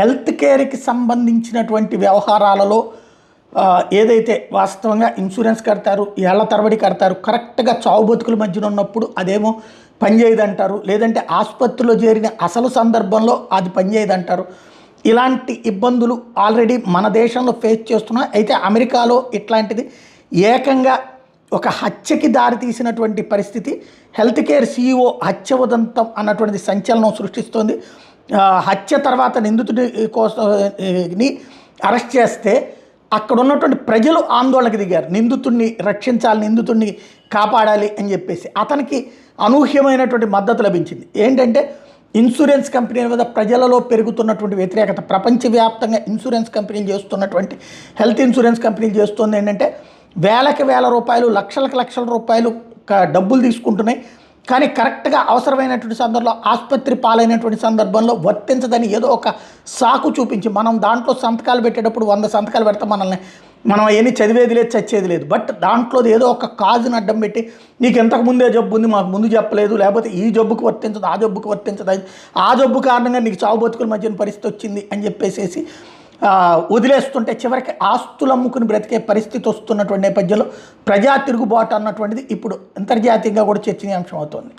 Health కేర్కి సంబంధించినటువంటి వ్యవహారాలలో ఏదైతే వాస్తవంగా ఇన్సూరెన్స్ కడతారు, ఏళ్ల తరబడి కడతారు, కరెక్ట్గా చావు బతుకుల మధ్యన ఉన్నప్పుడు అదేమో పనిచేయదంటారు, లేదంటే ఆసుపత్రిలో చేరిన అసలు సందర్భంలో అది పనిచేయదంటారు. ఇలాంటి ఇబ్బందులు ఆల్రెడీ మన దేశంలో ఫేస్ చేస్తున్నాం. అయితే అమెరికాలో ఇట్లాంటిది ఏకంగా ఒక హత్యకి దారితీసినటువంటి పరిస్థితి. హెల్త్ కేర్ సీఈఓ హత్య ఉదంతం అన్నటువంటిది సంచలనం సృష్టిస్తోంది. హత్య తర్వాత నిందితుడి కోసంని అరెస్ట్ చేస్తే అక్కడ ఉన్నటువంటి ప్రజలు ఆందోళనకు దిగారు. నిందితుడిని రక్షించాలి, నిందితుడిని కాపాడాలి అని చెప్పేసి అతనికి అనూహ్యమైనటువంటి మద్దతు లభించింది. ఏంటంటే ఇన్సూరెన్స్ కంపెనీల మీద ప్రజలలో పెరుగుతున్నటువంటి వ్యతిరేకత. ప్రపంచవ్యాప్తంగా ఇన్సూరెన్స్ కంపెనీలు చేస్తున్నటువంటి, హెల్త్ ఇన్సూరెన్స్ కంపెనీలు చేస్తుంది ఏంటంటే వేలకు వేల రూపాయలు, లక్షలకు లక్షల రూపాయలు డబ్బులు తీసుకుంటున్నాయి. కానీ కరెక్ట్గా అవసరమైనటువంటి సందర్భంలో ఆసుపత్రి పాలైనటువంటి సందర్భంలో వర్తించదని ఏదో ఒక సాకు చూపించి, మనం దాంట్లో సంతకాలు పెట్టేటప్పుడు 100 సంతకాలు పెడతాం, మనం అవన్నీ చదివేది లేదు, చచ్చేది లేదు. బట్ దాంట్లో ఏదో ఒక కాజుని అడ్డం పెట్టి నీకు ఇంతకు ముందే జబ్బు ఉంది, మాకు ముందు చెప్పలేదు, లేకపోతే ఈ జబ్బుకు వర్తించదు, ఆ జబ్బుకు వర్తించదు, ఆ జబ్బు కారణంగా నీకు చావు బతుకుల మధ్యన పరిస్థితి వచ్చింది అని చెప్పేసి వదిలేస్తుంటే చివరికి ఆస్తులు అమ్ముకుని బ్రతికే పరిస్థితి వస్తున్నటువంటి నేపథ్యంలో ప్రజా తిరుగుబాటు అన్నటువంటిది ఇప్పుడు అంతర్జాతీయంగా కూడా చర్చనీయాంశం అవుతుంది.